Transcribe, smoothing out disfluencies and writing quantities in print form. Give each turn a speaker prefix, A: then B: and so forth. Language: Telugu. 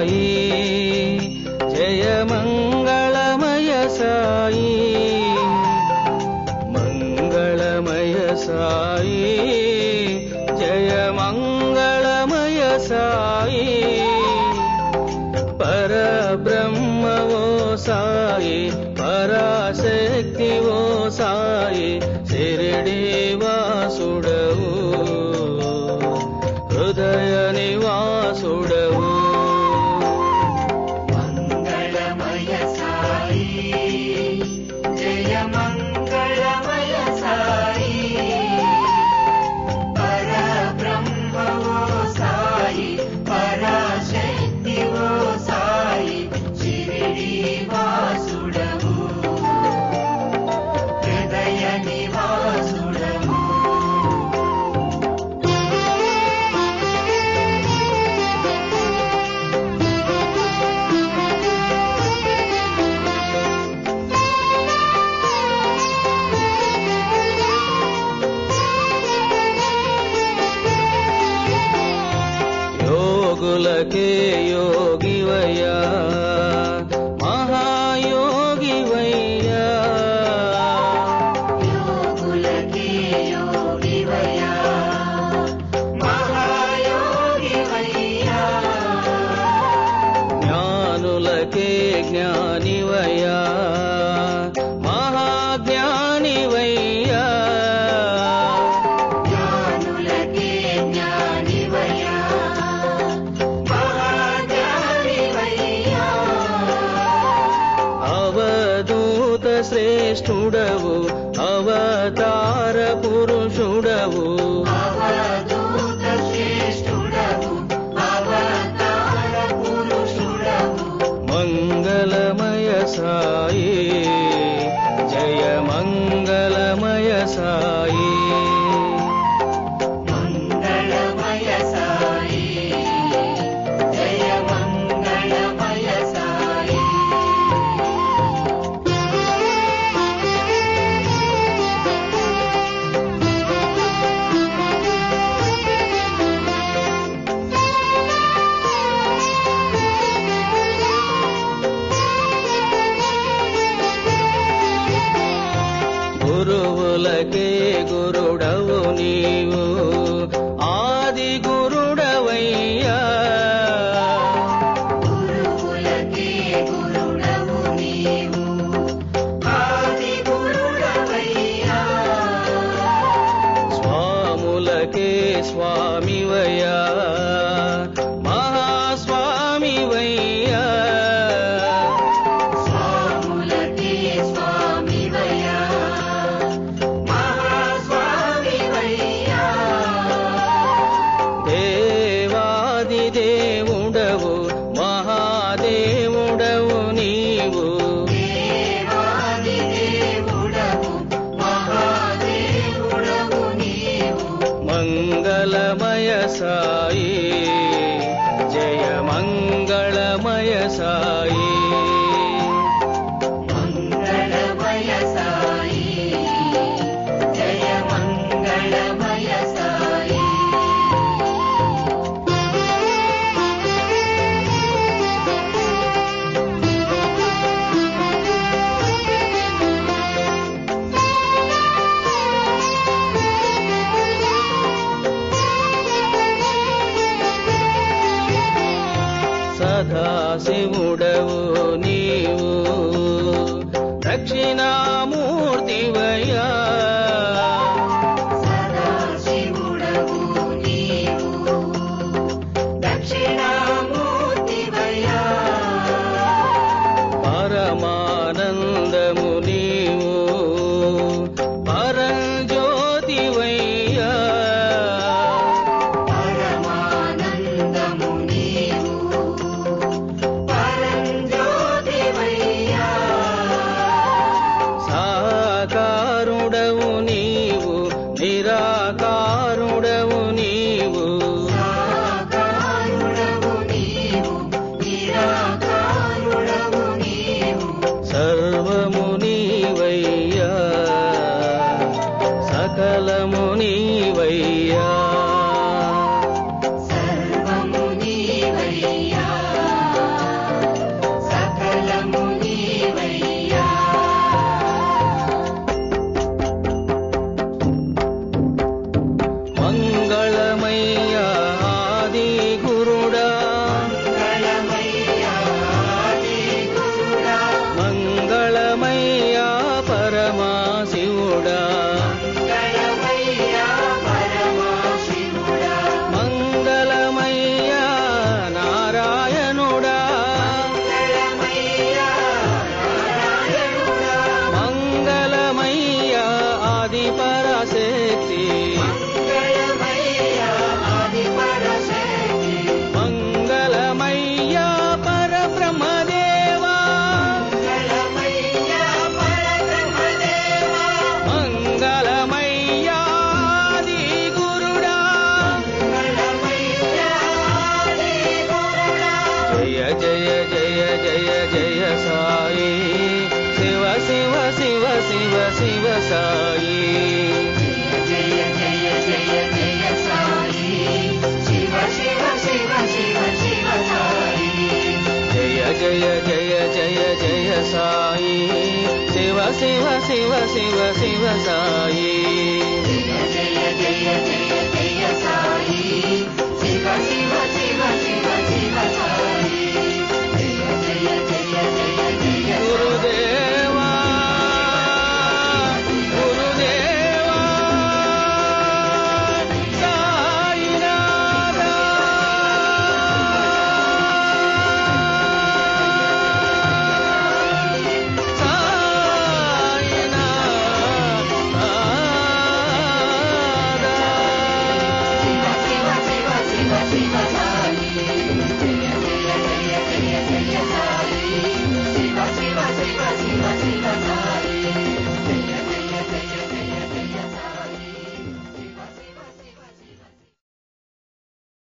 A: సాయి జయ మంగళమయ సాయి మంగళమయ సాయి జయ మంగళమయ సాయి పరబ్రహ్మ ఓ సాయి పరాశక్తి ఓ సాయి శిరిడి వాసుడవు హృదయ నివాసుడవు
B: మంగళమయ సాయి జయ మంగళమయ సాయి పరబ్రహ్మ ఓ సాయి పరాశక్తి ఓ సాయి శిరిడి వాసుడవు హృదయ నివాసుడవు
A: యోగులకే యోగివయ్యా మహాయోగివయ్యా
B: యోగులకే యోగివయ్యా మహాయోగివయ్యా
A: జ్ఞానులకే జ్ఞానివయ్యా మహాజ్ఞానివయ్యా
B: జ్ఞానులకే జ్ఞానివయ్యా మహాజ్ఞానివయ్యా
A: అవధూత శ్రేష్ఠుడవు అవతార పురుషుడవు
B: అవధూత శ్రేష్ఠుడవు అవతార పురుషుడవు
A: మంగళమయ సాయి జయ మంగళమయ సాయి
B: మంగళమయ సాయి జయ మంగళమయ సాయి
A: గురువులకే గురుడవు నీవు ఆది గురుడవయ్యా
B: గురువులకే గురుడవు నీవు ఆది గురుడవయ్యా
A: స్వాములకే స్వామివయ్యా మహాస్వామివయ్యా
B: స్వాములకే స్వామివయ్యా మహాస్వామివయ్యా
A: దేవాది దేవుడవు మహాదేవుడవు నీవు
B: దేవాది దేవుడవు మహాదేవుడవు నీవు
A: మంగళమయ సాయి జయ మంగళమయ సాయి
B: మంగళమయ సాయి జయ మంగళమయ సాయి
A: సదాశివుడవు నీవు దక్షిణామూర్తివయ్యా
B: సదాశివుడవు నీవు దక్షిణామూర్తివయ్యా
A: పరమానందము నీవు పరంజ్యోతివయ్యా
B: పరమానందము నీవు పరంజ్యోతివయ్యా
A: సాకారుడవు నీవు నిరాకారుడవు నీవు
B: సాకారుడవు నీవు నిరాకారుడవు నీవు
A: సర్వము శివ శివ శివ శివ సాయి
B: జయ జయ జయ జయ సాయి శివ శివ శివ శివ శివ సాయి
A: జయ జయ జయ జయ జయ సాయి శివ శివ శివ శివ శివ సాయి
B: జయ జయ జయ జయ జయ సాయి శివ శివ శివ శివ శివ సాయి జయ జయ జయ జయ జయ
A: గురుదేవా గురుదేవా సాయినాథా
B: శివ శివ శివ శివ సాయి జయ జయ జయ జయ జయ సాయి శివ శివ శివ శివ శివ సాయి